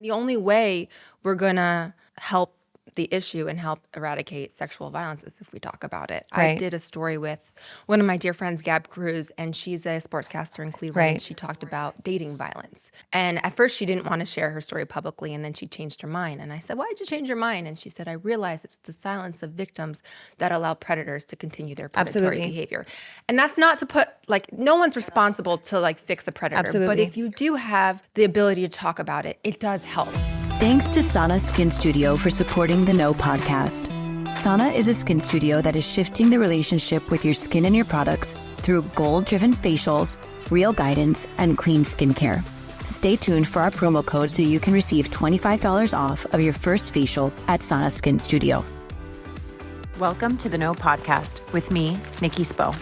The only way we're going to help the issue and help eradicate sexual violence is if we talk about it. Right. I did a story with one of my dear friends, Gab Cruz, and she's a sportscaster in Cleveland. Right. She talked about dating violence. And at first she didn't want to share her story publicly, and then she changed her mind. And I said, why did you change your mind? And she said, I realized it's the silence of victims that allow predators to continue their predatory behavior. And that's not to put, like, no one's responsible to, like, fix the predator. Absolutely. But if you do have the ability to talk about it, it does help. Thanks to Sana Skin Studio for supporting the No Podcast. Sana is a skin studio that is shifting the relationship with your skin and your products through goal-driven facials, real guidance, and clean skincare. Stay tuned for our promo code so you can receive $25 off of your first facial at Sana Skin Studio. Welcome to the No Podcast with me, Nikki Spo.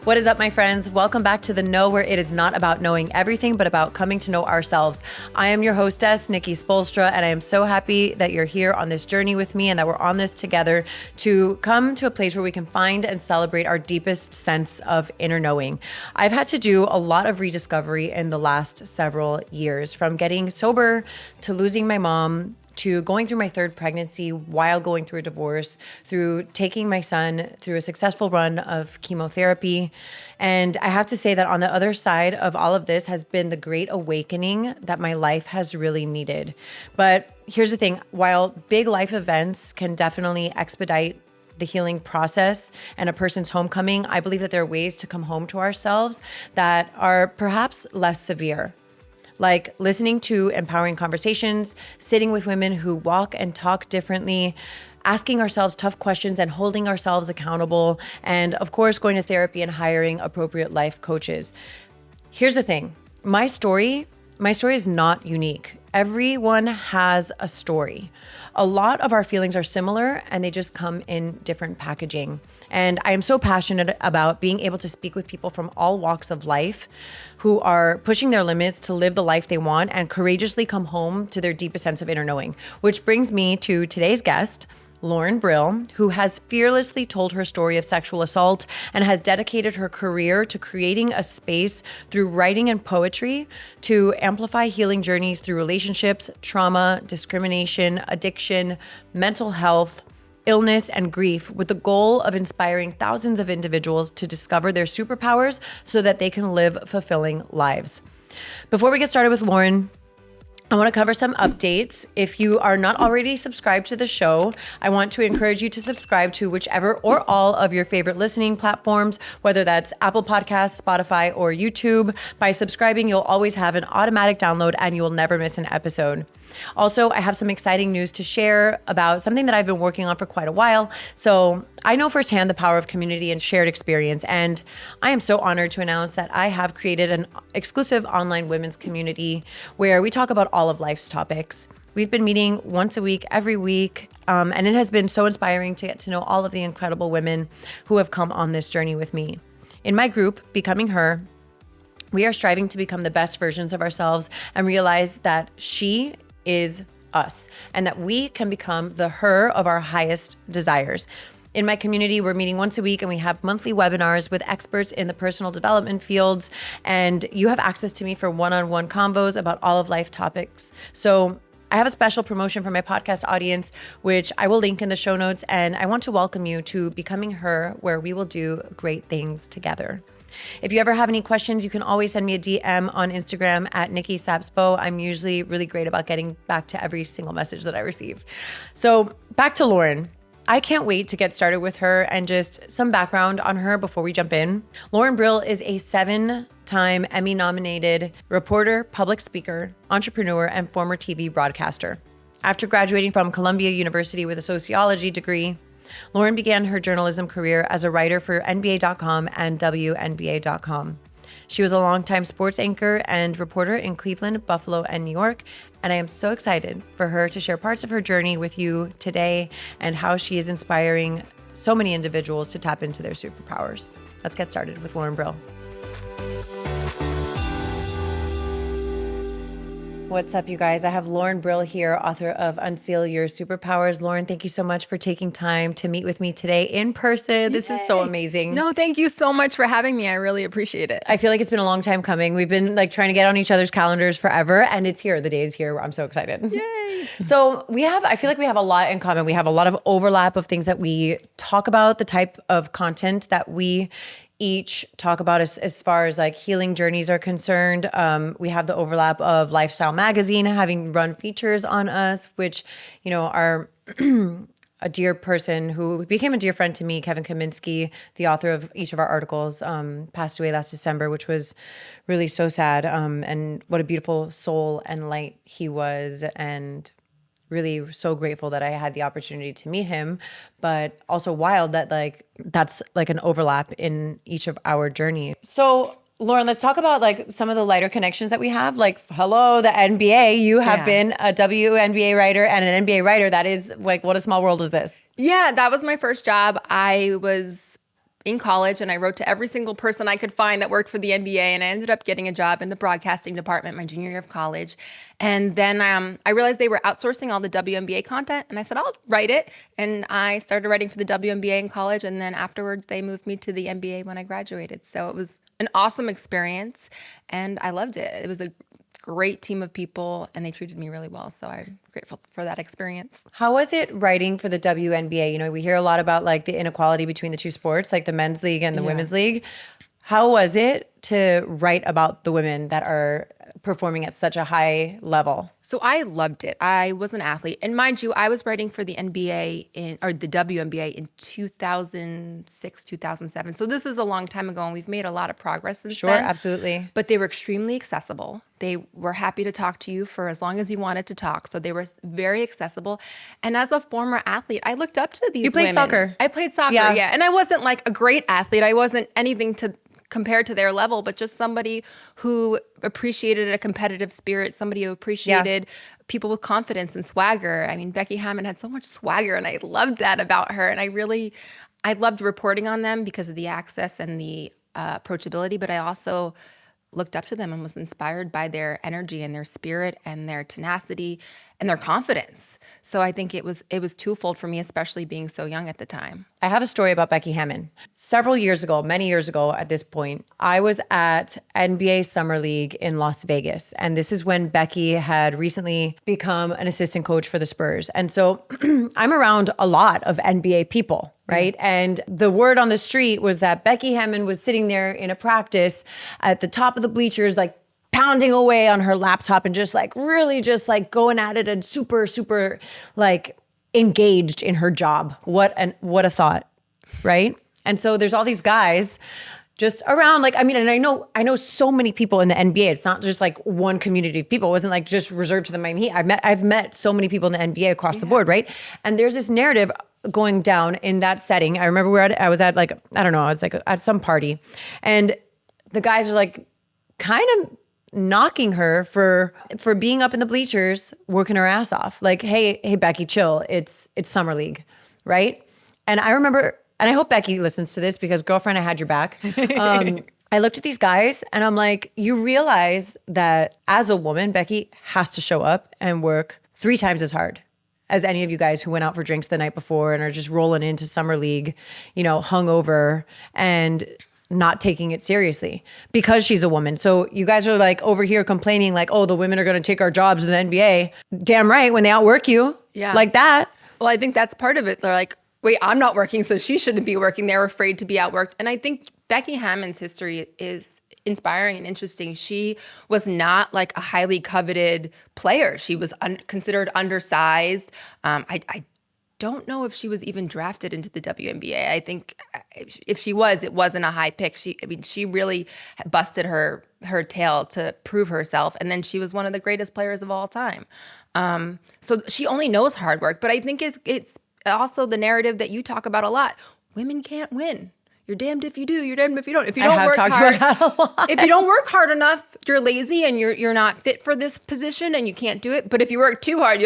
What is up, my friends? Welcome back to the No, where it is not about knowing everything, but about coming to know ourselves. I am your hostess, Nikki Spolstra, and I am so happy that you're here on this journey with me and that we're on this together to come to a place where we can find and celebrate our deepest sense of inner knowing. I've had to do a lot of rediscovery in the last several years, from getting sober to losing my mom, to going through my third pregnancy while going through a divorce, through taking my son through a successful run of chemotherapy. And I have to say that on the other side of all of this has been the great awakening that my life has really needed. But here's the thing, while big life events can definitely expedite the healing process and a person's homecoming, I believe that there are ways to come home to ourselves that are perhaps less severe. Like listening to empowering conversations, sitting with women who walk and talk differently, asking ourselves tough questions and holding ourselves accountable, and of course, going to therapy and hiring appropriate life coaches. Here's the thing, my story is not unique. Everyone has a story. A lot of our feelings are similar and they just come in different packaging. And I am so passionate about being able to speak with people from all walks of life who are pushing their limits to live the life they want and courageously come home to their deepest sense of inner knowing. Which brings me to today's guest, Lauren Brill, who has fearlessly told her story of sexual assault and has dedicated her career to creating a space through writing and poetry to amplify healing journeys through relationships, trauma, discrimination, addiction, mental health, illness, and grief, with the goal of inspiring thousands of individuals to discover their superpowers so that they can live fulfilling lives. Before we get started with Lauren, I want to cover some updates. If you are not already subscribed to the show, I want to encourage you to subscribe to whichever or all of your favorite listening platforms, whether that's Apple Podcasts, Spotify, or YouTube. By subscribing, you'll always have an automatic download and you will never miss an episode. Also, I have some exciting news to share about something that I've been working on for quite a while. So I know firsthand the power of community and shared experience, and I am so honored to announce that I have created an exclusive online women's community where we talk about all of life's topics. We've been meeting once a week, every week, and it has been so inspiring to get to know all of the incredible women who have come on this journey with me. In my group, Becoming Her, we are striving to become the best versions of ourselves and realize that she is us and that we can become the her of our highest desires. In my community, we're meeting once a week and we have monthly webinars with experts in the personal development fields, and you have access to me for one-on-one convos about all of life topics. So I have a special promotion for my podcast audience, which I will link in the show notes, and I want to welcome you to Becoming Her, where we will do great things together. If you ever have any questions, you can always send me a DM on Instagram at Nikki Spo. I'm usually really great about getting back to every single message that I receive. So back to Lauren. I can't wait to get started with her, and just some background on her before we jump in. Lauren Brill is a 7-time Emmy-nominated reporter, public speaker, entrepreneur, and former TV broadcaster. After graduating from Columbia University with a sociology degree, Lauren began her journalism career as a writer for NBA.com and WNBA.com. She was a longtime sports anchor and reporter in Cleveland, Buffalo, and New York, and I am so excited for her to share parts of her journey with you today and how she is inspiring so many individuals to tap into their superpowers. Let's get started with Lauren Brill. What's up, you guys? I have Lauren Brill here, author of Unsealed, Your Superpowers. Lauren, thank you so much for taking time to meet with me today in person. This is so amazing. No, thank you so much for having me. I really appreciate it. I feel like it's been a long time coming. We've been like trying to get on each other's calendars forever, and it's here. The day is here. I'm so excited. Yay. So I feel like we have a lot in common. We have a lot of overlap of things that we talk about, the type of content that we each talk about as far as like healing journeys are concerned. We have the overlap of Lifestyle Magazine having run features on us, which, you know, are a dear person who became a dear friend to me, Kevin Kaminsky, the author of each of our articles, passed away last December, which was really so sad. And what a beautiful soul and light he was, and really so grateful that I had the opportunity to meet him, but also wild that like that's like an overlap in each of our journey. So Lauren, let's talk about like some of the lighter connections that we have. Like, hello, the NBA. You have been a WNBA writer and an NBA writer. That is like, what a small world is this? Yeah, that was my first job. I was in college and I wrote to every single person I could find that worked for the NBA, and I ended up getting a job in the broadcasting department my junior year of college. And then I realized they were outsourcing all the WNBA content, and I said, I'll write it. And I started writing for the WNBA in college, and then afterwards they moved me to the NBA when I graduated. So it was an awesome experience and I loved it. It was a great team of people and they treated me really well. So I'm grateful for that experience. How was it writing for the WNBA? You know, we hear a lot about like the inequality between the two sports, like the men's league and the women's league. How was it to write about the women that are performing at such a high level? So I loved it. I was an athlete. And mind you, I was writing for the NBA or the WNBA in 2006, 2007. So this is a long time ago and we've made a lot of progress since Sure, then. absolutely. But they were extremely accessible. They were happy to talk to you for as long as you wanted to talk. So they were very accessible. And as a former athlete, I looked up to these women. You played soccer. I played soccer, yeah. And I wasn't like a great athlete. I wasn't anything to compared to their level, but just somebody who appreciated a competitive spirit, somebody who appreciated people with confidence and swagger. I mean, Becky Hammond had so much swagger and I loved that about her. And I loved reporting on them because of the access and the approachability, but I also looked up to them and was inspired by their energy and their spirit and their tenacity and their confidence. So I think it was twofold for me, especially being so young at the time. I have a story about Becky Hammond. Several years ago, many years ago at this point, I was at NBA Summer League in Las Vegas. And this is when Becky had recently become an assistant coach for the Spurs. And so I'm around a lot of NBA people, right? And the word on the street was that Becky Hammond was sitting there in a practice at the top of the bleachers, like pounding away on her laptop and just like really just like going at it and super, super like engaged in her job. What a thought, right? And so there's all these guys just around, like, I mean, and I know so many people in the NBA. It's not just like one community of people. It wasn't like just reserved to the Miami Heat. I've met so many people in the NBA across the board, right? And there's this narrative going down in that setting. I remember I was at like, I don't know, I was like at some party and the guys are like kind of knocking her for being up in the bleachers, working her ass off. Like, hey, Becky, chill. It's Summer League, right? And I remember, and I hope Becky listens to this because girlfriend, I had your back. I looked at these guys and I'm like, you realize that as a woman, Becky has to show up and work 3 times as hard as any of you guys who went out for drinks the night before and are just rolling into Summer League, you know, hungover and not taking it seriously because she's a woman. So you guys are like over here complaining like, oh, the women are going to take our jobs in the NBA. Damn right, when they outwork you like that. Well, I think that's part of it. They're like, wait, I'm not working, so she shouldn't be working. They're afraid to be outworked. And I think Becky Hammond's history is inspiring and interesting. She was not like a highly coveted player. She was considered undersized. I don't know if she was even drafted into the WNBA. I think if she was, it wasn't a high pick. She really busted her tail to prove herself. And then she was one of the greatest players of all time. So she only knows hard work. But I think it's also the narrative that you talk about a lot. Women can't win. You're damned if you do. You're damned if you don't. If you don't work hard, about that a lot. If you don't work hard enough, you're lazy and you're not fit for this position and you can't do it. But if you work too hard,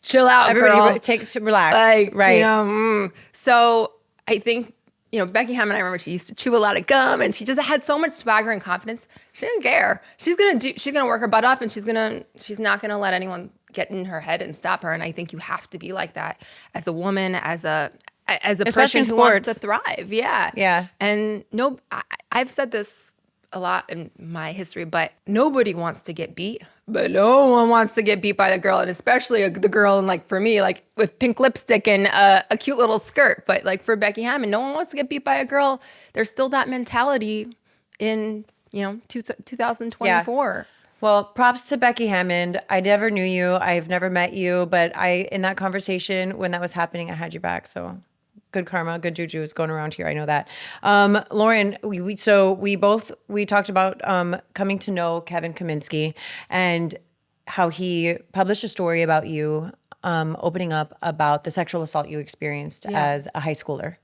chill out, everybody girl. Relax. Like, right. You know, So I think, Becky Hammond, I remember she used to chew a lot of gum and she just had so much swagger and confidence. She didn't care. She's gonna work her butt off, and she's not gonna let anyone get in her head and stop her. And I think you have to be like that as a woman, as a person who wants to thrive. Yeah. Yeah. And I've said this a lot in my history, but nobody wants to get beat, but no one wants to get beat by the girl, and especially the girl, and like for me, like with pink lipstick and a cute little skirt. But like for Becky Hammond, no one wants to get beat by a girl. There's still that mentality in 2024. Yeah. Well, props to Becky Hammond. I never knew you. I've never met you, but in that conversation when that was happening, I had you back. So good karma, good juju is going around here. I know that. Lauren, we talked about coming to know Kevin Kaminsky and how he published a story about you opening up about the sexual assault you experienced as a high schooler.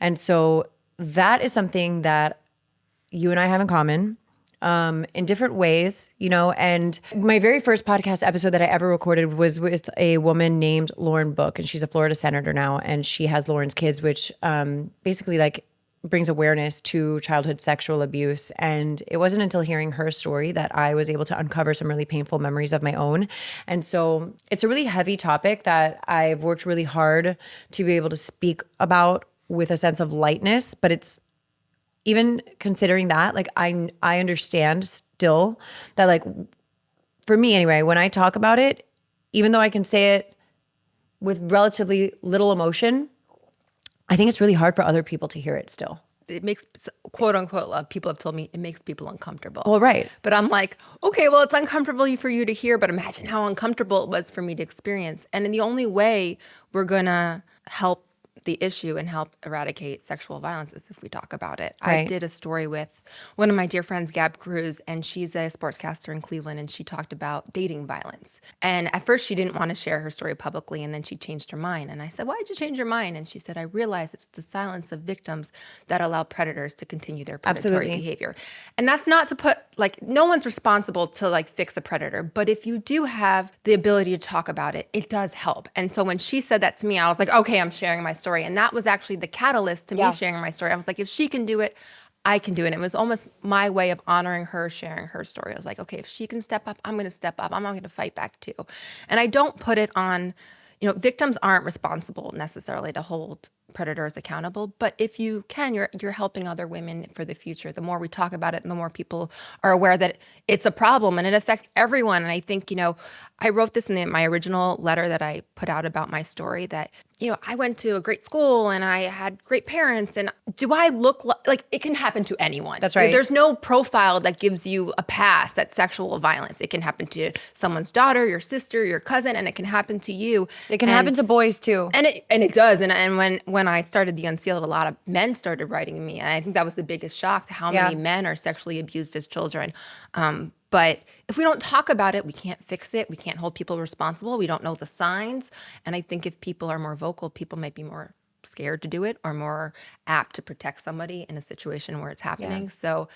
And so that is something that you and I have in common. In different ways, and my very first podcast episode that I ever recorded was with a woman named Lauren Brill, and she's a Florida senator now, and she has Lauren's Kids, which basically like brings awareness to childhood sexual abuse. And it wasn't until hearing her story that I was able to uncover some really painful memories of my own. And so it's a really heavy topic that I've worked really hard to be able to speak about with a sense of lightness, but it's even considering that, like, I understand still that, like, for me anyway, when I talk about it, even though I can say it with relatively little emotion, I think it's really hard for other people to hear it still. It makes, quote unquote, people have told me it makes people uncomfortable. Well, right. But I'm like, okay, well, it's uncomfortable for you to hear, but imagine how uncomfortable it was for me to experience. And in the only way we're going to help the issue and help eradicate sexual violence is if we talk about it. Right. I did a story with one of my dear friends, Gab Cruz, and she's a sportscaster in Cleveland, and she talked about dating violence. And at first she didn't want to share her story publicly, and then she changed her mind. And I said, why did you change your mind? And she said, I realized it's the silence of victims that allow predators to continue their predatory behavior. And that's not to put, like, no one's responsible to, like, fix a predator. But if you do have the ability to talk about it, it does help. And so when she said that to me, I was like, okay, I'm sharing my story. And that was actually the catalyst to me sharing my story. I was like, if she can do it, I can do it. And it was almost my way of honoring her, sharing her story. I was like, okay, if she can step up, I'm going to step up. I'm not going to fight back too. And I don't put it on, victims aren't responsible necessarily to hold predators accountable, but if you can, you're helping other women for the future. The more we talk about it, and the more people are aware that it's a problem and it affects everyone. And I think, I wrote this in my original letter that I put out about my story that, I went to a great school and I had great parents, and do I look like it can happen to anyone? That's right. There's no profile that gives you a pass that's sexual violence. It can happen to someone's daughter, your sister, your cousin, and it can happen to you. It can happen to boys too. And it does. And when I started the Unsealed, a lot of men started writing to me. And I think that was the biggest shock, how many men are sexually abused as children. But if we don't talk about it, we can't fix it. We can't hold people responsible. We don't know the signs. And I think if people are more vocal, people might be more scared to do it or more apt to protect somebody in a situation where it's happening. Yeah. So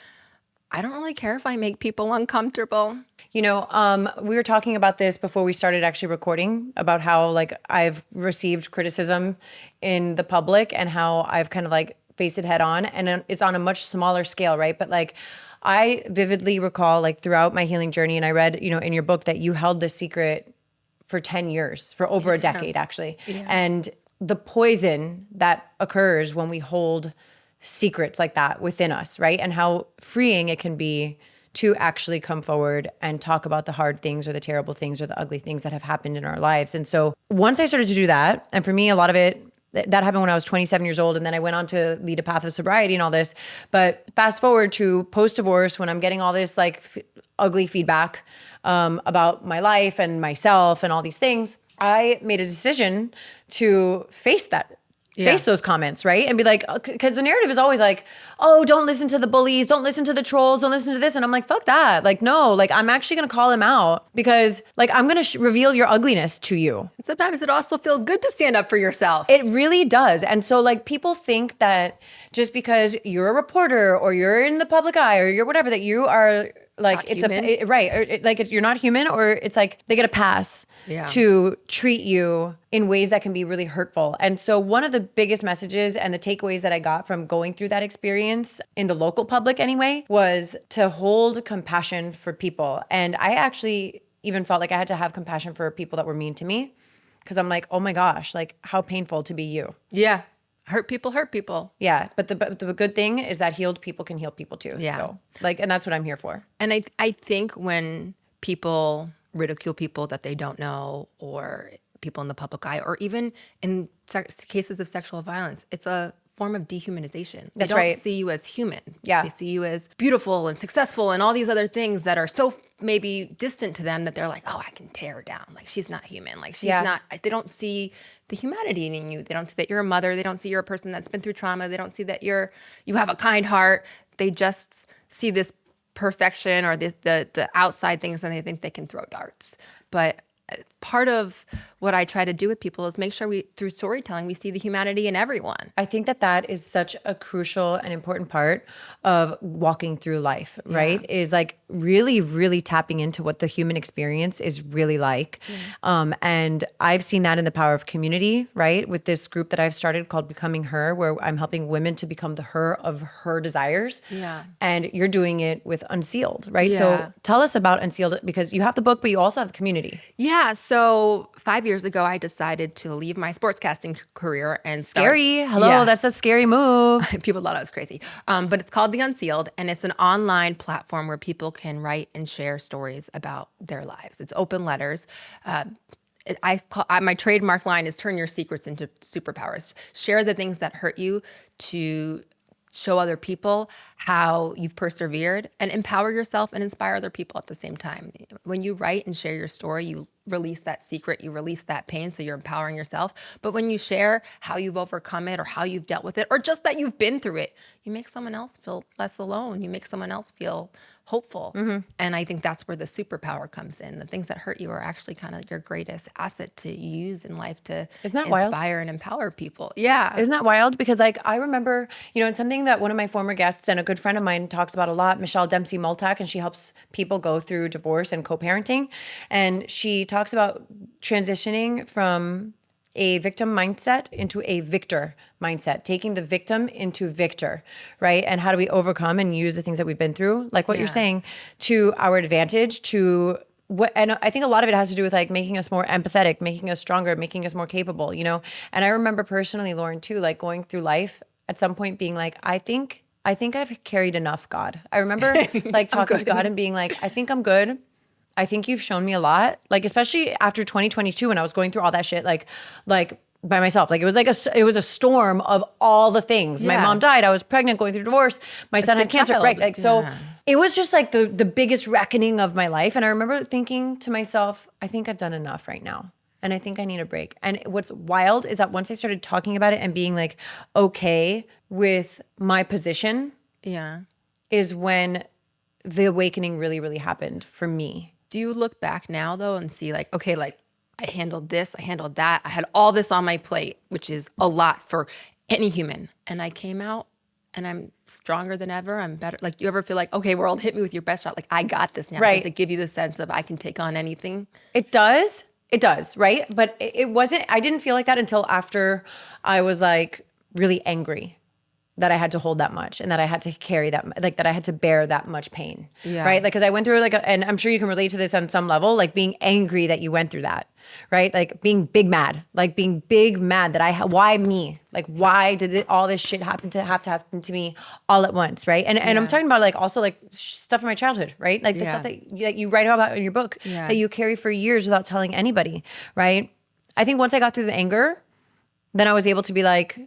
I don't really care if I make people uncomfortable. We were talking about this before we started actually recording, about how, like, I've received criticism in the public and how I've kind of, like, faced it head on. And it's on a much smaller scale, right? But, like, I vividly recall, like, throughout my healing journey, and I read, in your book that you held this secret for 10 years, for over a decade, actually. Yeah. And the poison that occurs when we hold secrets like that within us, right? And how freeing it can be to actually come forward and talk about the hard things or the terrible things or the ugly things that have happened in our lives. And so once I started to do that, and for me, a lot of it, that happened when I was 27 years old, and then I went on to lead a path of sobriety and all this. But fast forward to post-divorce, when I'm getting all this, like, ugly feedback about my life and myself and all these things, I made a decision to face that. Face those comments, right? And be like, because the narrative is always like, oh, don't listen to the bullies, don't listen to the trolls, don't listen to this. And I'm like, fuck that. Like, no, like, I'm actually going to call them out because, like, I'm going to reveal your ugliness to you. Sometimes it also feels good to stand up for yourself. It really does. And so, like, people think that just because you're a reporter or you're in the public eye or you're whatever, that you are like Not it's human. right. Or like you're not human, or it's like they get a pass to treat you in ways that can be really hurtful. And so one of the biggest messages and the takeaways that I got from going through that experience in the local public anyway was to hold compassion for people. And I actually even felt like I had to have compassion for people that were mean to me, because I'm like, oh my gosh, like how painful to be you. Yeah. Hurt people. Yeah. But the good thing is that healed people can heal people too. Yeah. So like, and that's what I'm here for. And I think when people ridicule people that they don't know, or people in the public eye, or even in cases of sexual violence, it's a form of dehumanization. They don't see you as human. Yeah. They see you as beautiful and successful and all these other things that are so maybe distant to them that they're like, oh, I can tear her down. Like, she's not human. Like, she's not, they don't see the humanity in you. They don't see that you're a mother. They don't see you're a person that's been through trauma. They don't see that you have a kind heart. They just see this perfection or the outside things, and they think they can throw darts. But part of what I try to do with people is make sure through storytelling, we see the humanity in everyone. I think that is such a crucial and important part of walking through life, right? Is like really, really tapping into what the human experience is really like. And I've seen that in the power of community, right? With this group that I've started called Becoming Her, where I'm helping women to become the her of her desires. Yeah. And you're doing it with Unsealed, right? Yeah. So tell us about Unsealed, because you have the book, but you also have the community. Yeah. So 5 years ago, I decided to leave my sportscasting career and Scary. Hello, that's a scary move. People thought I was crazy. But it's called The Unsealed, and it's an online platform where people can write and share stories about their lives. It's open letters. My trademark line is turn your secrets into superpowers. Share the things that hurt you to show other people how you've persevered, and empower yourself and inspire other people at the same time. When you write and share your story, you release that secret, you release that pain, so you're empowering yourself. But when you share how you've overcome it, or how you've dealt with it, or just that you've been through it, you make someone else feel less alone. You make someone else feel hopeful. And I think that's where the superpower comes in. The things that hurt you are actually kind of your greatest asset to use in life to inspire and empower people. Yeah. Isn't that wild? Because like, I remember, it's something that one of my former guests and a good friend of mine talks about a lot, Michelle Dempsey Multack, and she helps people go through divorce and co-parenting. And she talks about transitioning from a victim mindset into a victor mindset, taking the victim into victor, right? And how do we overcome and use the things that we've been through, like what you're saying, to our advantage, and I think a lot of it has to do with like making us more empathetic, making us stronger, making us more capable, And I remember personally, Lauren, too, like going through life at some point being like, I think I've carried enough, God. I remember like talking to God and being like, I think I'm good. I think you've shown me a lot, like, especially after 2022 when I was going through all that shit, like by myself. Like it was a storm of all the things. My mom died. I was pregnant, going through divorce. My son had cancer. Right. Like, so it was just like the biggest reckoning of my life. And I remember thinking to myself, I think I've done enough right now. And I think I need a break. And what's wild is that once I started talking about it and being like, okay with my position, is when the awakening really, really happened for me. Do you look back now though and see like, okay, like I handled this, I handled that. I had all this on my plate, which is a lot for any human. And I came out and I'm stronger than ever. I'm better. Like, you ever feel like, okay, world, hit me with your best shot. Like, I got this now. Right. Does it give you the sense of I can take on anything? It does. It does. Right. But it wasn't, I didn't feel like that until after I was like really angry that I had to hold that much and that I had to carry that, like that I had to bear that much pain. Yeah. Right. Like, cause I went through like, and I'm sure you can relate to this on some level, like being angry that you went through that. Right. Like being big mad that why me? Like, why did all this shit have to happen to me all at once? Right. And I'm talking about like also like stuff from my childhood, right? Like the stuff that you write about in your book that you carry for years without telling anybody. Right. I think once I got through the anger, then I was able to be like,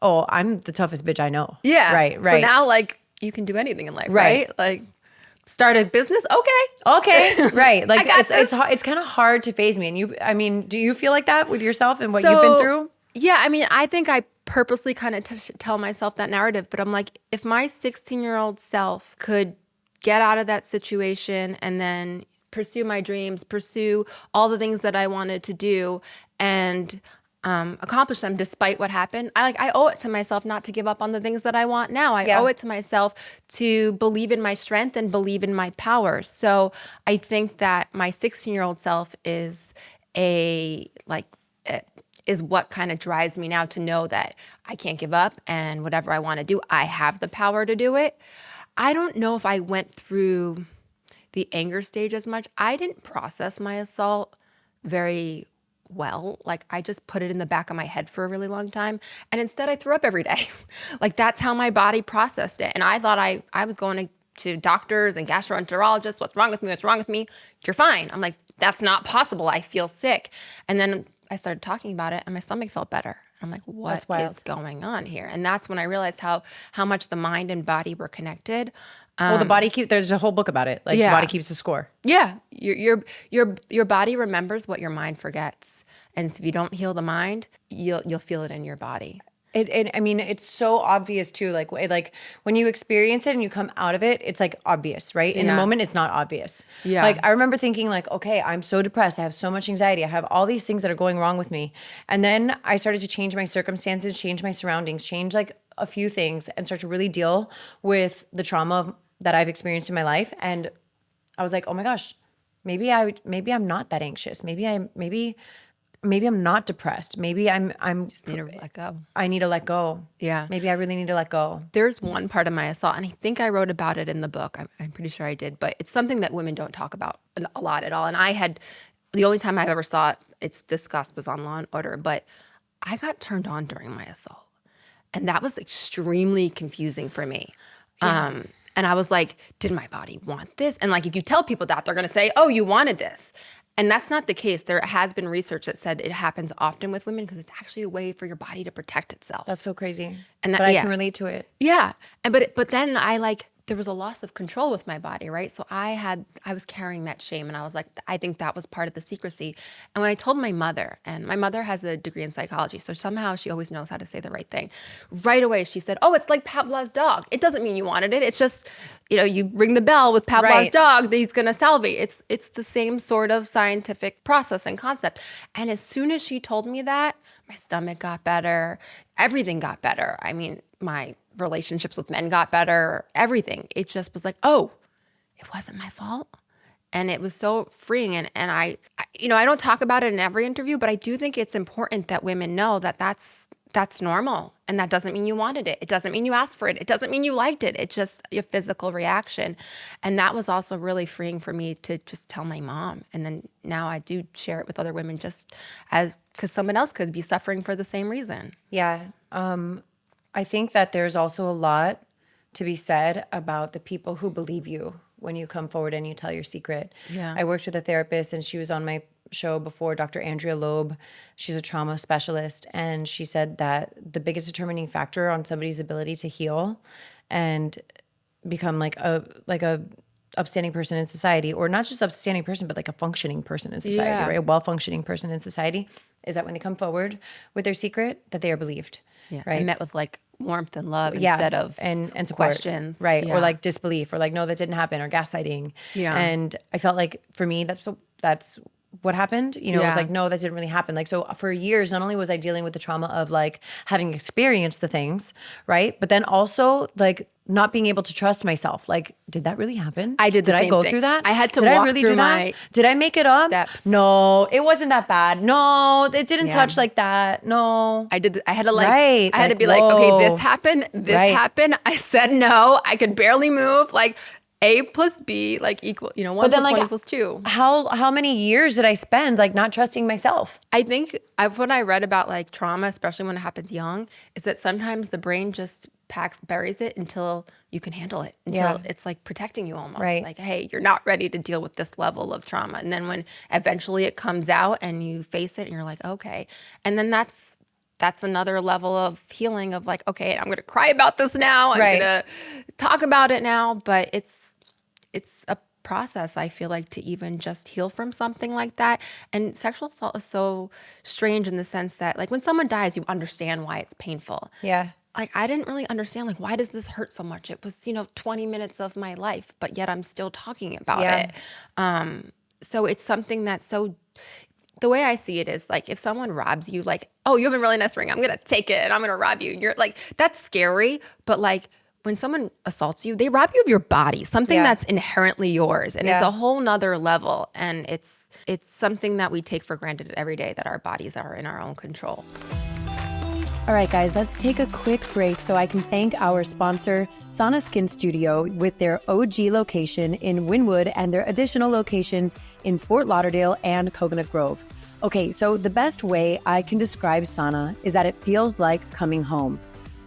oh, I'm the toughest bitch I know. Yeah. Right. So now like you can do anything in life, right? Like start a business. Okay. Right. Like it's kind of hard to phase me. And do you feel like that with yourself and what you've been through? Yeah. I mean, I think I purposely kind of tell myself that narrative, but I'm like, if my 16-year-old self could get out of that situation and then pursue my dreams, pursue all the things that I wanted to do, and accomplish them despite what happened. I owe it to myself not to give up on the things that I want now. I owe it to myself to believe in my strength and believe in my power. So I think that my 16-year-old self is is what kind of drives me now to know that I can't give up, and whatever I want to do, I have the power to do it. I don't know if I went through the anger stage as much. I didn't process my assault very well. Like, I just put it in the back of my head for a really long time. And instead I threw up every day. Like, that's how my body processed it. And I thought I was going to doctors and gastroenterologists. What's wrong with me? What's wrong with me? You're fine. I'm like, that's not possible. I feel sick. And then I started talking about it and my stomach felt better. I'm like, what is going on here? And that's when I realized how much the mind and body were connected. Well, the body there's a whole book about it. Like, the body keeps the score. Yeah. Your body remembers what your mind forgets. And so if you don't heal the mind, you'll feel it in your body. I mean, it's so obvious too. Like when you experience it and you come out of it, it's like obvious, right? In the moment, it's not obvious. Yeah. Like, I remember thinking like, okay, I'm so depressed. I have so much anxiety. I have all these things that are going wrong with me. And then I started to change my circumstances, change my surroundings, change like a few things, and start to really deal with the trauma that I've experienced in my life. And I was like, oh my gosh, maybe I'm not that anxious. Maybe I'm not depressed. Maybe I'm Just need to let go. I need to let go. Yeah. Maybe I really need to let go. There's one part of my assault, and I think I wrote about it in the book. I'm pretty sure I did, but it's something that women don't talk about a lot at all. And the only time I've ever saw it's discussed was on Law and Order, but I got turned on during my assault. And that was extremely confusing for me. Yeah. And I was like, did my body want this? And like, if you tell people that, they're going to say, oh, you wanted this. And that's not the case. There has been research that said it happens often with women because it's actually a way for your body to protect itself. That's so crazy. And but I can relate to it. Yeah. But then there was a loss of control with my body, right? So I was carrying that shame, and I was like, I think that was part of the secrecy. And when I told my mother, and my mother has a degree in psychology, so somehow she always knows how to say the right thing. Right away, she said, oh, it's like Pavlov's dog. It doesn't mean you wanted it. It's just, you ring the bell with Pavlov's dog, he's going to salivate. It's the same sort of scientific process and concept. And as soon as she told me that, my stomach got better. Everything got better. I mean, my relationships with men got better, everything. It just was like, oh, it wasn't my fault. And it was so freeing. And I don't talk about it in every interview, but I do think it's important that women know that that's normal. And that doesn't mean you wanted it. It doesn't mean you asked for it. It doesn't mean you liked it. It's just a physical reaction. And that was also really freeing for me to just tell my mom. And then now I do share it with other women because someone else could be suffering for the same reason. Yeah. I think that there's also a lot to be said about the people who believe you when you come forward and you tell your secret. Yeah. I worked with a therapist, and she was on my show before, Dr. Andrea Loeb. She's a trauma specialist, and she said that the biggest determining factor on somebody's ability to heal and become like a upstanding person in society, or not just upstanding person, but like a functioning person in society, right? A well-functioning person in society, is that when they come forward with their secret, that they are believed. Yeah. Right. And met with like warmth and love instead of and support. Questions. Right. Yeah. Or like disbelief, or like, no, that didn't happen, or gaslighting. Yeah. And I felt like for me, that's what happened. It was like, no, that didn't really happen. Like, so for years, not only was I dealing with the trauma of like having experienced the things, right? But then also like not being able to trust myself. Like, did that really happen? I did the Did same I go thing. through that? I had to did walk I really through do that? my Did I make it up? steps. No, it wasn't that bad. No, it didn't touch like that. No. I had to Right. I had to Like, be like, okay, whoa. this happened. This happened. I said no. I could barely move. Like, A plus B, like equal, 1 plus 1 equals 2. How many years did I spend like not trusting myself? I think what I read about like trauma, especially when it happens young, is that sometimes the brain just buries it until you can handle it, until it's like protecting you almost. Right. Like, hey, you're not ready to deal with this level of trauma. And then when eventually it comes out and you face it and you're like, okay. And then that's another level of healing of like, okay, I'm going to cry about this now. I'm going to talk about it now. But it's a process, I feel like, to even just heal from something like that. And sexual assault is so strange in the sense that like when someone dies, you understand why it's painful. Yeah. Like, I didn't really understand, like, why does this hurt so much? It was, 20 minutes of my life, but yet I'm still talking about it. So it's something that's so, the way I see it is like if someone robs you, like, oh, you have a really nice ring, I'm gonna take it and I'm gonna rob you. You're like, that's scary. But like when someone assaults you, they rob you of your body, something that's inherently yours. And it's a whole nother level. And it's something that we take for granted every day, that our bodies are in our own control. All right, guys, let's take a quick break so I can thank our sponsor, Sana Skin Studio, with their OG location in Wynwood and their additional locations in Fort Lauderdale and Coconut Grove. Okay, so the best way I can describe Sana is that it feels like coming home.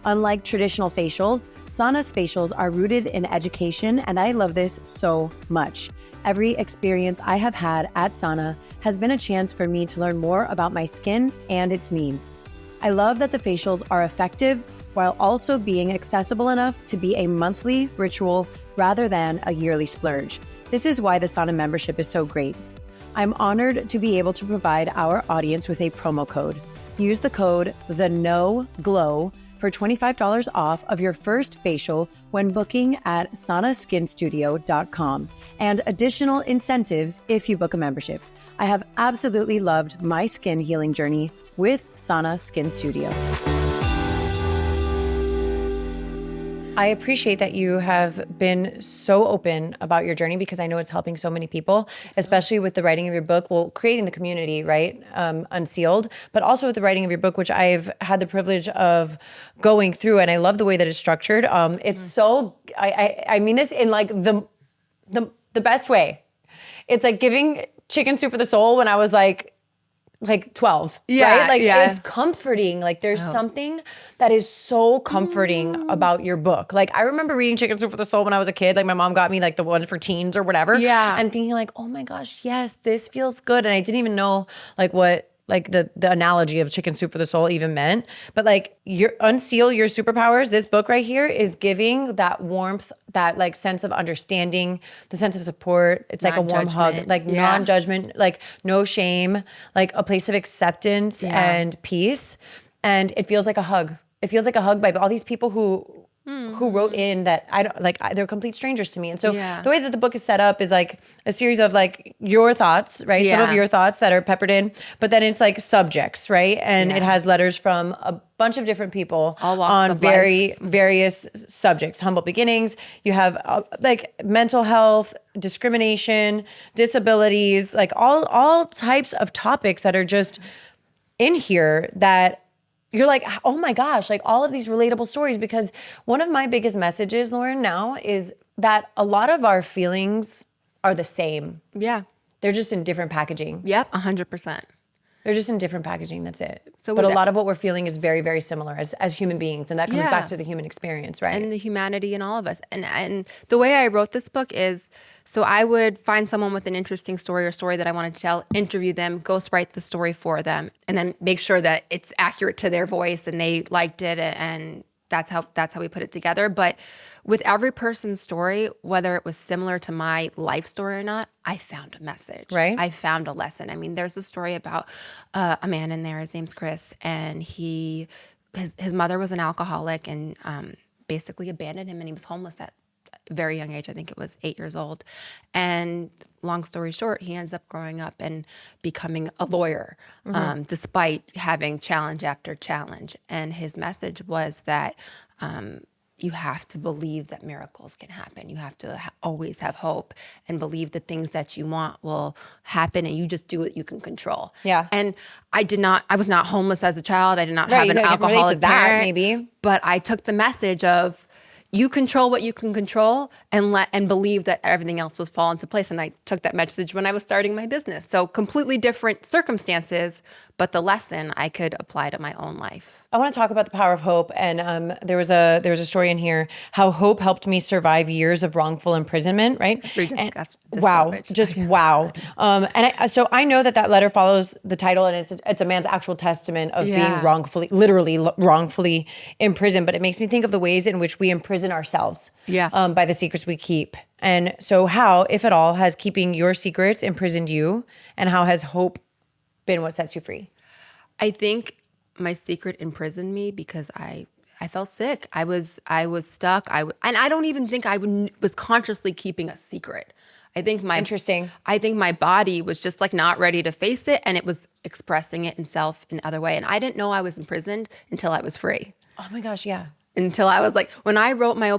Unlike traditional facials, Sana's facials are rooted in education, and I love this so much. Every experience I have had at Sana has been a chance for me to learn more about my skin and its needs. I love that the facials are effective while also being accessible enough to be a monthly ritual rather than a yearly splurge. This is why the Sana membership is so great. I'm honored to be able to provide our audience with a promo code. Use the code THENOGLOW for $25 off of your first facial when booking at sanaskinstudio.com and additional incentives if you book a membership. I have absolutely loved my skin healing journey with Sana Skin Studio. I appreciate that you have been so open about your journey, because I know it's helping so many people, especially with the writing of your book. Well, creating the community, right? Unsealed, but also with the writing of your book, which I've had the privilege of going through. And I love the way that it's structured. It's so, I mean this in like the best way. It's like giving chicken soup for the soul when I was like 12, right? Like it's comforting. Like there's something that is so comforting about your book. Like I remember reading Chicken Soup for the Soul when I was a kid. Like my mom got me like the one for teens or whatever. Yeah. And thinking like, oh my gosh, yes, this feels good. And I didn't even know like what like the analogy of chicken soup for the soul even meant. But like Unseal Your Superpowers, this book right here is giving that warmth, that like sense of understanding, the sense of support. It's like a warm hug, like non-judgment, like no shame, like a place of acceptance and peace. And it feels like a hug. It feels like a hug by all these people who wrote in that I don't like, they're complete strangers to me. And so the way that the book is set up is like a series of like your thoughts, right? Some of your thoughts that are peppered in, but then it's like subjects, right? And it has letters from a bunch of different people on various subjects, humble beginnings. You have like mental health, discrimination, disabilities, like all types of topics that are just in here that you're like, oh my gosh, like all of these relatable stories. Because one of my biggest messages, Lauren, now is that a lot of our feelings are the same. Yeah. They're just in different packaging. Yep, 100%. They're just in different packaging, that's it. But a lot of what we're feeling is very, very similar as human beings. And that comes back to the human experience, right? And the humanity in all of us. And the way I wrote this book is, so I would find someone with an interesting story or story that I wanted to tell, interview them, ghostwrite the story for them, and then make sure that it's accurate to their voice and they liked it. And that's how we put it together. But with every person's story, whether it was similar to my life story or not, I found a message. Right. I found a lesson. I mean, there's a story about a man in there. His name's Chris, and his mother was an alcoholic and basically abandoned him, and he was homeless at a very young age. I think it was 8 years old. And long story short, he ends up growing up and becoming a lawyer, despite having challenge after challenge. And his message was that you have to believe that miracles can happen. You have to always have hope and believe the things that you want will happen, and you just do what you can control. Yeah. And I was not homeless as a child. I did not have an alcoholic parent. Maybe. But I took the message of, you control what you can control, and believe that everything else will fall into place. And I took that message when I was starting my business. So completely different circumstances, but the lesson I could apply to my own life. I want to talk about the power of hope. And there was a story in here, how hope helped me survive years of wrongful imprisonment, right? Wow. Just wow. So I know that letter follows the title, and it's a man's actual testament of being literally wrongfully imprisoned. But it makes me think of the ways in which we imprison ourselves by the secrets we keep. And so how, if at all, has keeping your secrets imprisoned you, and how has hope been what sets you free? I think my secret imprisoned me because I felt sick. I was stuck. And I don't even think I was consciously keeping a secret. Interesting. I think my body was just like not ready to face it, and it was expressing it itself in other way. And I didn't know I was imprisoned until I was free. Oh my gosh, yeah. Until I was like, when I wrote my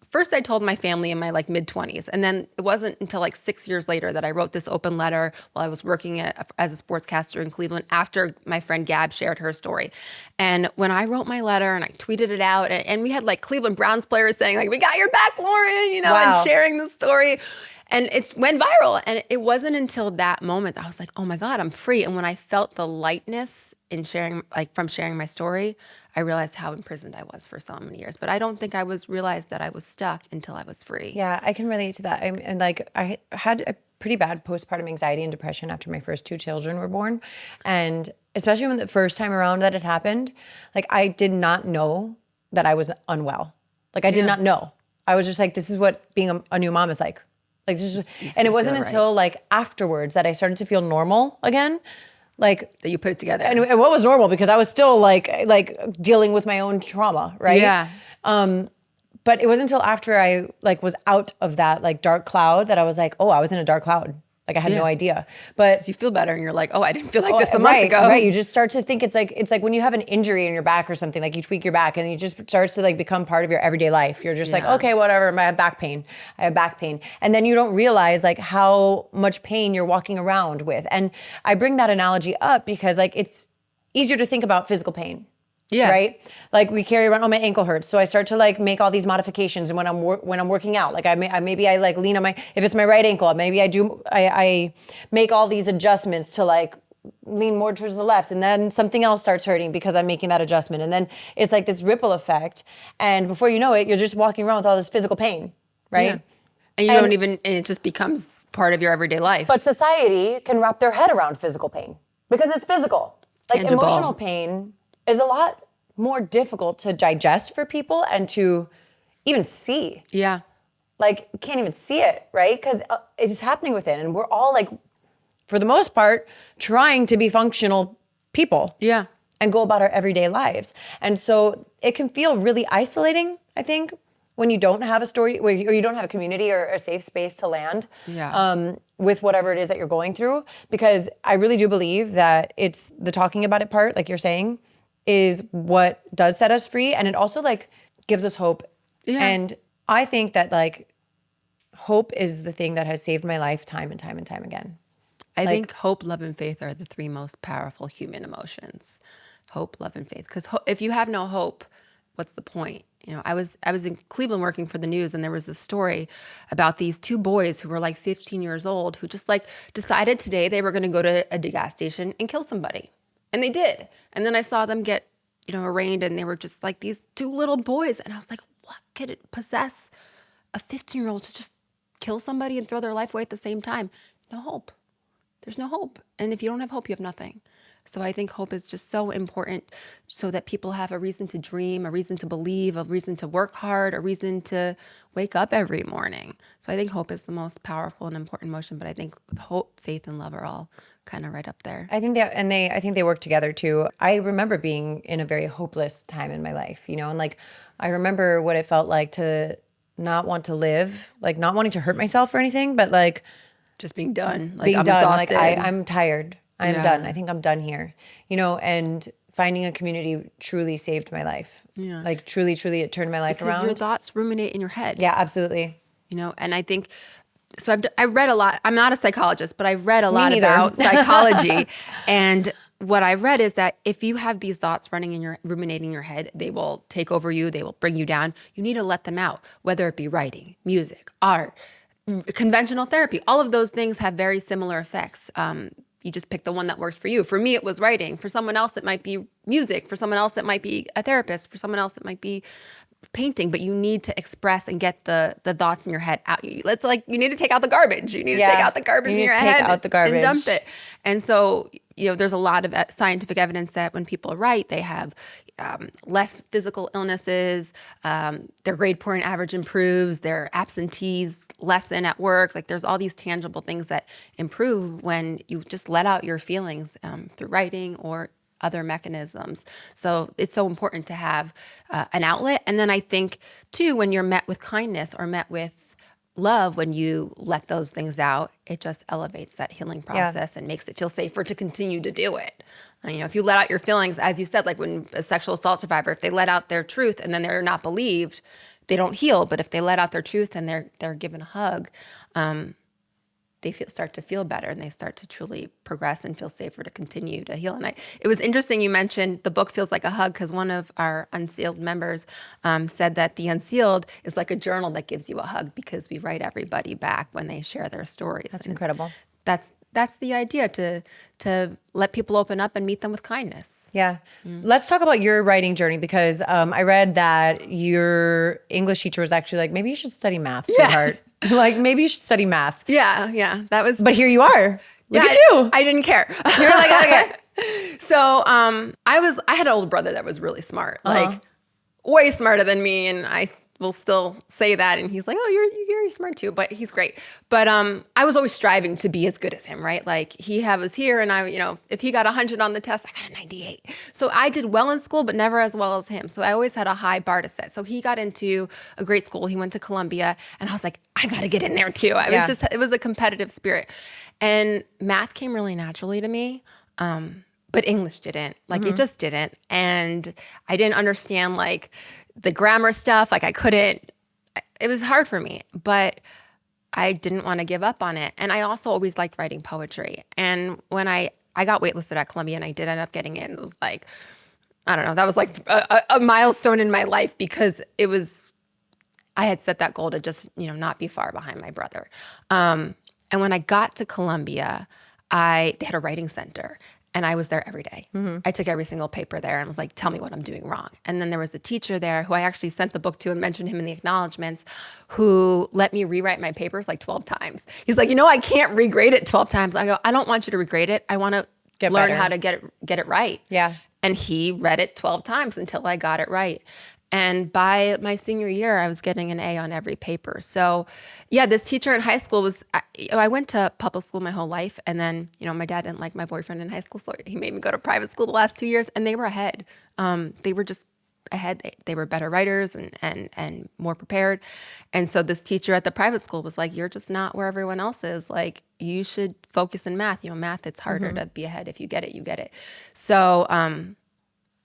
first I told my family in my like mid-20s, and then it wasn't until like 6 years later that I wrote this open letter while I was working as a sportscaster in Cleveland after my friend Gab shared her story. And when I wrote my letter and I tweeted it out, and we had like Cleveland Browns players saying like, "We got your back, Lauren," Wow. and sharing the story. And it went viral. And it wasn't until that moment that I was like, oh my God, I'm free. And when I felt the lightness in sharing my story, I realized how imprisoned I was for so many years. But I don't think I realized that I was stuck until I was free. Yeah, I can relate to that. I had a pretty bad postpartum anxiety and depression after my first 2 children were born. And especially when the first time around that it happened, like I did not know that I was unwell. Like I did not know. I was just like, this is what being a new mom is like. Like this is, and it wasn't until like afterwards that I started to feel normal again. Like that you put it together. And what was normal, because I was still like dealing with my own trauma, right? Yeah. But it wasn't until after I like was out of that like dark cloud that I was like, oh, I was in a dark cloud. Like I had no idea. But you feel better and you're like, oh, I didn't feel like this a month ago. Right. You just start to think it's like when you have an injury in your back or something, like you tweak your back and it just starts to like become part of your everyday life. You're just like, okay, whatever. I have back pain. And then you don't realize like how much pain you're walking around with. And I bring that analogy up because like it's easier to think about physical pain. Yeah. Right. Like we carry around, oh, my ankle hurts. So I start to like make all these modifications. And when I'm working out, like maybe I like lean on if it's my right ankle, maybe I make all these adjustments to like lean more towards the left. And then something else starts hurting because I'm making that adjustment. And then it's like this ripple effect. And before you know it, you're just walking around with all this physical pain. Right. Yeah. And you don't even, and it just becomes part of your everyday life. But society can wrap their head around physical pain because it's physical. Like tangible. Emotional pain is a lot more difficult to digest for people and to even see. Yeah. Like, can't even see it, right? Because it's happening within. And we're all like, for the most part, trying to be functional people. Yeah. And go about our everyday lives. And so it can feel really isolating, I think, when you don't have a story, or you don't have a community or a safe space to land with whatever it is that you're going through. Because I really do believe that it's the talking about it part, like you're saying, is what does set us free. And it also like gives us hope. Yeah. And I think that like hope is the thing that has saved my life time and time and time again. I think hope, love, and faith are the 3 most powerful human emotions. Hope, love, and faith. Because if you have no hope, what's the point? You know, I was in Cleveland working for the news, and there was this story about these 2 boys who were like 15 years old who just like decided today they were going to go to a gas station and kill somebody. And they did. And then I saw them get, arraigned, and they were just like these 2 little boys. And I was like, what could it possess a 15-year-old to just kill somebody and throw their life away at the same time? No hope. There's no hope. And if you don't have hope, you have nothing. So I think hope is just so important so that people have a reason to dream, a reason to believe, a reason to work hard, a reason to wake up every morning. So I think hope is the most powerful and important emotion. But I think hope, faith, and love are all kind of right up there. I think I think they work together too. I remember being in a very hopeless time in my life, and like I remember what it felt like to not want to live, like not wanting to hurt myself or anything, but like just being done. Like being I'm done. exhausted. Like I'm tired. I'm done. I think I'm done here. And finding a community truly saved my life. Yeah. Like truly, truly it turned my life around. Because your thoughts ruminate in your head. Yeah, absolutely. And I think, so I've read a lot. I'm not a psychologist, but I've read a lot about psychology. And what I read is that if you have these thoughts ruminating in your head, they will take over you. They will bring you down. You need to let them out, whether it be writing, music, art, conventional therapy. All of those things have very similar effects. You just pick the one that works for you. For me, it was writing. For someone else, it might be music. For someone else, it might be a therapist. For someone else, it might be painting. But you need to express and get the thoughts in your head out. You need to take out the garbage. You need to take out the garbage in your head and dump it. And so, there's a lot of scientific evidence that when people write, they have less physical illnesses, their grade point average improves, their absentees lessen at work. Like there's all these tangible things that improve when you just let out your feelings through writing or other mechanisms. So it's so important to have an outlet. And then I think too, when you're met with kindness or met with love, when you let those things out, it just elevates that healing process and makes it feel safer to continue to do it. If you let out your feelings, as you said, like when a sexual assault survivor, if they let out their truth and then they're not believed, they don't heal. But if they let out their truth and they're given a hug, they start to feel better, and they start to truly progress and feel safer to continue to heal. And it was interesting you mentioned the book feels like a hug, because one of our Unsealed members said that the Unsealed is like a journal that gives you a hug, because we write everybody back when they share their stories. That's incredible. That's the idea, to let people open up and meet them with kindness. Yeah. Let's talk about your writing journey, because I read that your English teacher was actually like, maybe you should study math, sweetheart. Like, maybe you should study math. Yeah. That was. But here you are. Look at you. I didn't care. You're like, okay. So I had an older brother that was really smart, like way smarter than me, and I will still say that. And he's like, oh, you're smart too, but he's great. But I was always striving to be as good as him, right? Like he was here, and I, if he got 100 on the test, I got a 98. So I did well in school, but never as well as him. So I always had a high bar to set. So he got into a great school. He went to Columbia, and I was like, I got to get in there too. It was a competitive spirit, and math came really naturally to me. But English didn't. Like it just didn't. And I didn't understand like the grammar stuff. Like it was hard for me, but I didn't want to give up on it. And I also always liked writing poetry. And when I got waitlisted at Columbia, and I did end up getting in, it was like, I don't know, that was like a milestone in my life, because I had set that goal to just, not be far behind my brother. And when I got to Columbia, they had a writing center. And I was there every day. I took every single paper there and was like, tell me what I'm doing wrong. And then there was a teacher there who I actually sent the book to and mentioned him in the acknowledgments, who let me rewrite my papers like 12 times. He's like, I can't regrade it 12 times. I go, I don't want you to regrade it. I want to learn how to get it right. Yeah. And he read it 12 times until I got it right. And by my senior year, I was getting an A on every paper. So yeah, this teacher in high school I went to public school my whole life. And then, my dad didn't like my boyfriend in high school, so he made me go to private school the last 2 years, and they were ahead. They were just ahead. They were better writers and more prepared. And so this teacher at the private school was like, you're just not where everyone else is. Like, you should focus in math. Math, it's harder to be ahead. If you get it, you get it. So,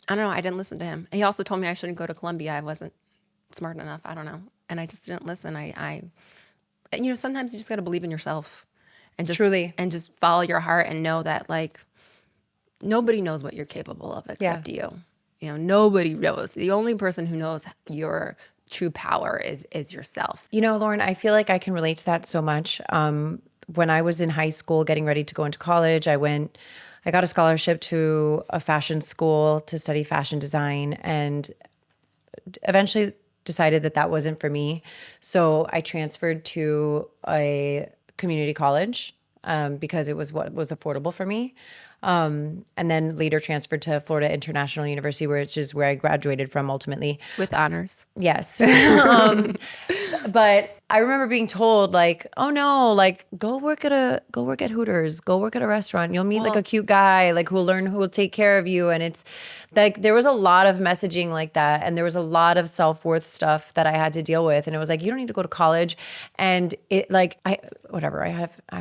I don't know. I didn't listen to him. He also told me I shouldn't go to Columbia. I wasn't smart enough. I don't know. And I just didn't listen. Sometimes you just got to believe in yourself and just truly, and just follow your heart, and know that like nobody knows what you're capable of except you. Nobody knows. The only person who knows your true power is yourself. Lauren, I feel like I can relate to that so much. When I was in high school getting ready to go into college, I got a scholarship to a fashion school to study fashion design, and eventually decided that wasn't for me. So I transferred to a community college because it was what was affordable for me. And then later transferred to Florida International University, which is where I graduated from ultimately. With honors. Yes. But I remember being told like, oh no, like go work at Hooters, go work at a restaurant. You'll meet like a cute guy, like who will take care of you. And it's like, there was a lot of messaging like that. And there was a lot of self-worth stuff that I had to deal with. And it was like, you don't need to go to college. And it like, I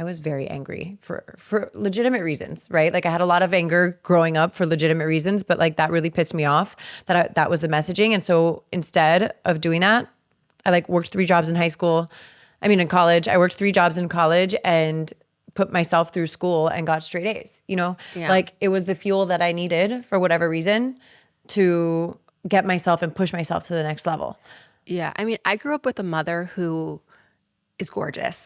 was very angry for legitimate reasons, right? Like I had a lot of anger growing up for legitimate reasons, but like that really pissed me off that was the messaging. And so instead of doing that, I like worked 3 jobs in in college. I worked 3 jobs in college and put myself through school and got straight A's, Like it was the fuel that I needed for whatever reason to get myself and push myself to the next level. Yeah. I grew up with a mother who is gorgeous.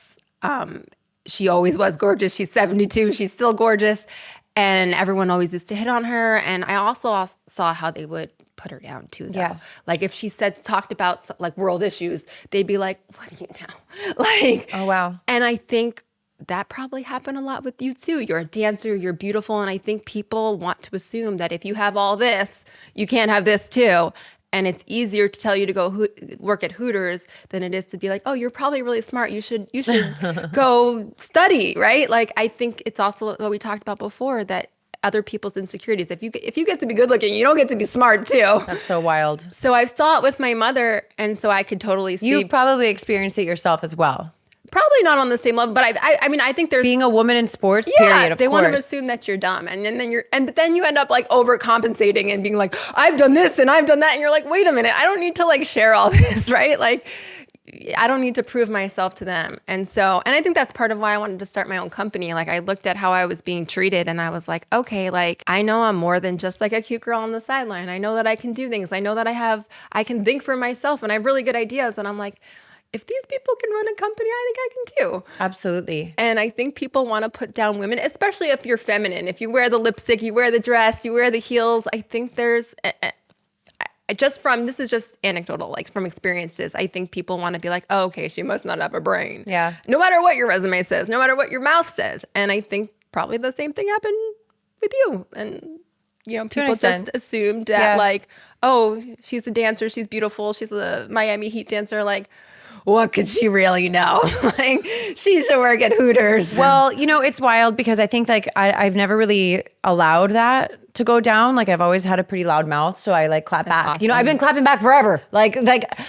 She always was gorgeous. She's 72. She's still gorgeous. And everyone always used to hit on her. And I also saw how they would put her down too, though. Yeah. Like if she talked about like world issues, they'd be like, what do you know? Like, oh, wow. And I think that probably happened a lot with you too. You're a dancer, you're beautiful. And I think people want to assume that if you have all this, you can't have this too. And it's easier to tell you to go work at Hooters than it is to be like, oh, you're probably really smart. You should go study, right? Like, I think it's also what we talked about before, that other people's insecurities. If you get to be good looking, you don't get to be smart too. That's so wild. So I saw it with my mother, and so I could totally see. You probably experienced it yourself as well. probably not on the same level, but I mean, I think there's being a woman in sports, yeah, period, of they course. want to assume that you're dumb. But then you end up like overcompensating and being like, I've done this and I've done that. And you're like, wait a minute, I don't need to like share all this, right? Like, I don't need to prove myself to them. And I think that's part of why I wanted to start my own company. Like, I looked at how I was being treated and I was like, okay, like, I know I'm more than just like a cute girl on the sideline. I know that I can do things. I know that I can think for myself and I have really good ideas. And I'm like, if these people can run a company, I think I can too. Absolutely. And I think people want to put down women, especially if you're feminine. If you wear the lipstick, you wear the dress, you wear the heels. I think there's this is just anecdotal, like from experiences. I think people want to be like, oh, okay, she must not have a brain. Yeah. No matter what your resume says, no matter what your mouth says. And I think probably the same thing happened with you. And, people just assumed that like, oh, she's a dancer. She's beautiful. She's a Miami Heat dancer. Like, what could she really know? Like, she should work at Hooters. Well, it's wild because I think like I've never really allowed that to go down. Like I've always had a pretty loud mouth, so I like clap back. Awesome. I've been clapping back forever. Like.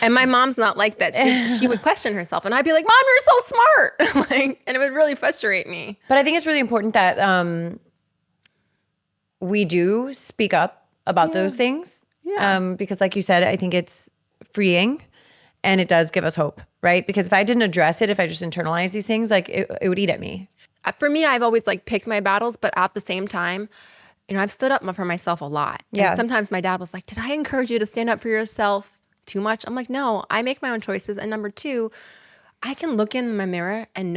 And my mom's not like that. She would question herself, and I'd be like, "Mom, you're so smart!" And it would really frustrate me. But I think it's really important that we do speak up about those things. Yeah. Because, like you said, I think it's freeing. And it does give us hope, right? Because if I didn't address it, if I just internalized these things, like it would eat at me. For me, I've always like picked my battles, but at the same time, I've stood up for myself a lot. Yeah. And sometimes my dad was like, did I encourage you to stand up for yourself too much? I'm like, no, I make my own choices. And number two, I can look in my mirror and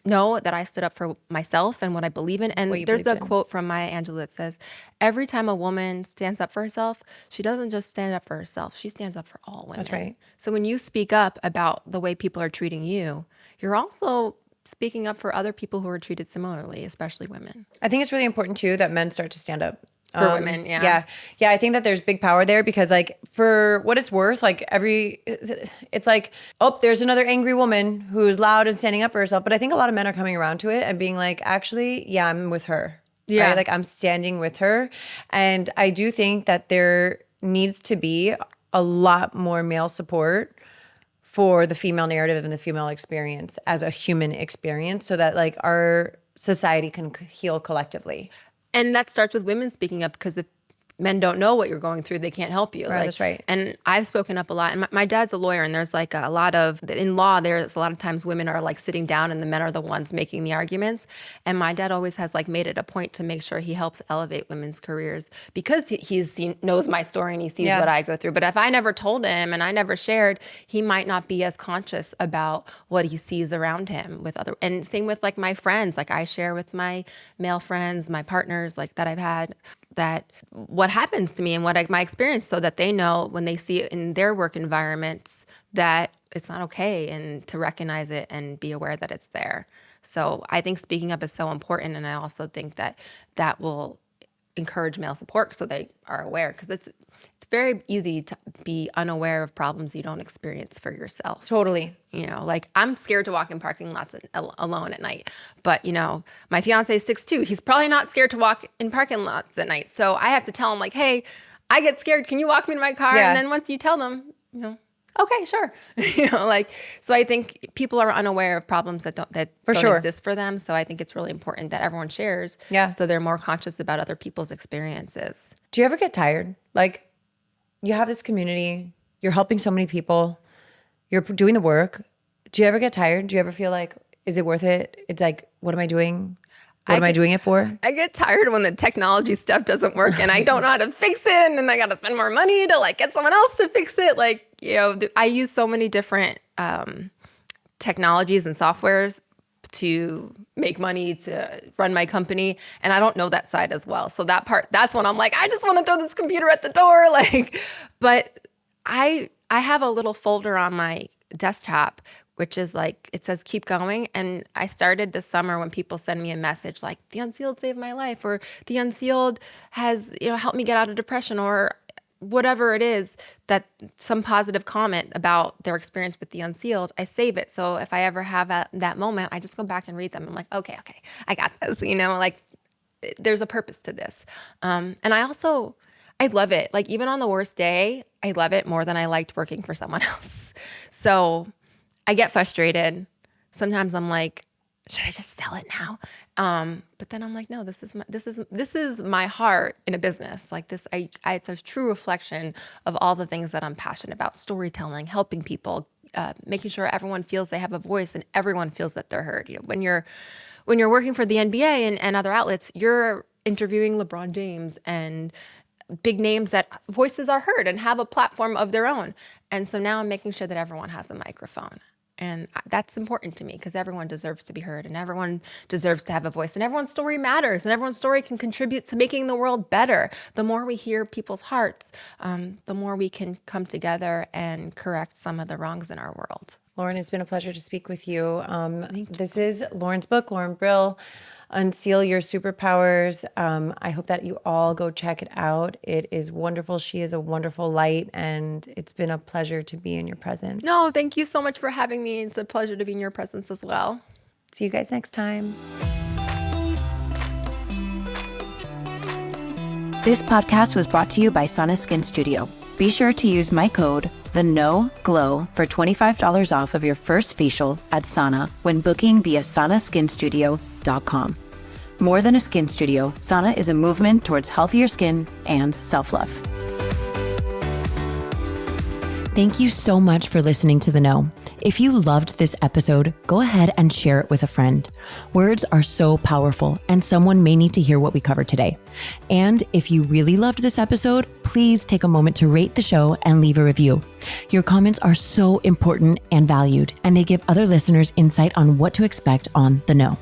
know that I stood up for myself and what I believe in. And there's a quote from Maya Angelou that says, every time a woman stands up for herself, she doesn't just stand up for herself, she stands up for all women. That's right. So when you speak up about the way people are treating you, you're also speaking up for other people who are treated similarly, especially women. I think it's really important too that men start to stand up. For women, yeah. Yeah, I think that there's big power there because like for what it's worth, like it's like, oh, there's another angry woman who's loud and standing up for herself. But I think a lot of men are coming around to it and being like, actually, yeah, I'm with her. Yeah. Right? Like I'm standing with her. And I do think that there needs to be a lot more male support for the female narrative and the female experience as a human experience so that like our society can heal collectively. And that starts with women speaking up, because if men don't know what you're going through, they can't help you. Right, that's right. And I've spoken up a lot. And my dad's a lawyer, and there's like a lot of, in law, there's a lot of times women are like sitting down and the men are the ones making the arguments. And my dad always has like made it a point to make sure he helps elevate women's careers, because he knows my story and he sees what I go through. But if I never told him and I never shared, he might not be as conscious about what he sees around him with other, and same with like my friends. Like I share with my male friends, my partners like that I've had, that what happens to me and what my experience, so that they know when they see it in their work environments that it's not okay, and to recognize it and be aware that it's there. So I think speaking up is so important. And I also think that will encourage male support so they are aware, because it's very easy to be unaware of problems you don't experience for yourself. Totally. Like I'm scared to walk in parking lots alone at night. But, my fiance is 6'2". He's probably not scared to walk in parking lots at night. So I have to tell him like, hey, I get scared. Can you walk me to my car? Yeah. And then once you tell them, okay, sure. So I think people are unaware of problems that don't exist for them. So I think it's really important that everyone shares. Yeah. So they're more conscious about other people's experiences. Do you ever get tired? Like you have this community, you're helping so many people, you're doing the work. Do you ever get tired? Do you ever feel like, is it worth it? It's like, what am I doing? What am I doing it for? I get tired when the technology stuff doesn't work and I don't know how to fix it, and I got to spend more money to like get someone else to fix it. Like, I use so many different technologies and softwares to make money, to run my company, and I don't know that side as well. So that's when I'm like, I just want to throw this computer at the door. But I have a little folder on my desktop, which is like, it says keep going. And I started this summer when people send me a message like, the Unsealed saved my life, or the Unsealed has helped me get out of depression, or whatever it is, that some positive comment about their experience with the Unsealed, I save it. So if I ever have that moment, I just go back and read them. I'm like, okay, I got this, like there's a purpose to this. And I love it. Like even on the worst day, I love it more than I liked working for someone else. So I get frustrated, sometimes I'm like, should I just sell it now? But then I'm like, no, this is my heart in a business. Like this, it's a true reflection of all the things that I'm passionate about: storytelling, helping people, making sure everyone feels they have a voice and everyone feels that they're heard. You know, when you're working for the NBA and other outlets, you're interviewing LeBron James and big names that voices are heard and have a platform of their own. And so now I'm making sure that everyone has a microphone. And that's important to me because everyone deserves to be heard and everyone deserves to have a voice and everyone's story matters and everyone's story can contribute to making the world better. The more we hear people's hearts, the more we can come together and correct some of the wrongs in our world. Lauren, it's been a pleasure to speak with you. Thank you. This is Lauren's book, Lauren Brill, Unseal Your Superpowers. I hope that you all go check it out. It is wonderful. She is a wonderful light, and it's been a pleasure to be in your presence. No, thank you so much for having me. It's a pleasure to be in your presence as well. See you guys next time. This podcast was brought to you by Sana Skin Studio. Be sure to use my code, TheNoGlow, for $25 off of your first facial at Sana when booking via sanaskinstudio.com. More than a skin studio, Sana is a movement towards healthier skin and self-love. Thank you so much for listening to The Know. If you loved this episode, go ahead and share it with a friend. Words are so powerful, and someone may need to hear what we covered today. And if you really loved this episode, please take a moment to rate the show and leave a review. Your comments are so important and valued, and they give other listeners insight on what to expect on The Know.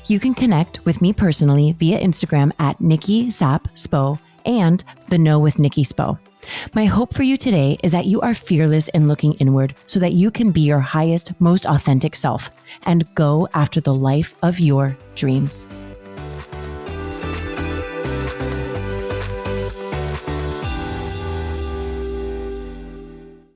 You can connect with me personally via Instagram at Nikki Spo and The Know with Nikki Spo. My hope for you today is that you are fearless in looking inward so that you can be your highest, most authentic self and go after the life of your dreams.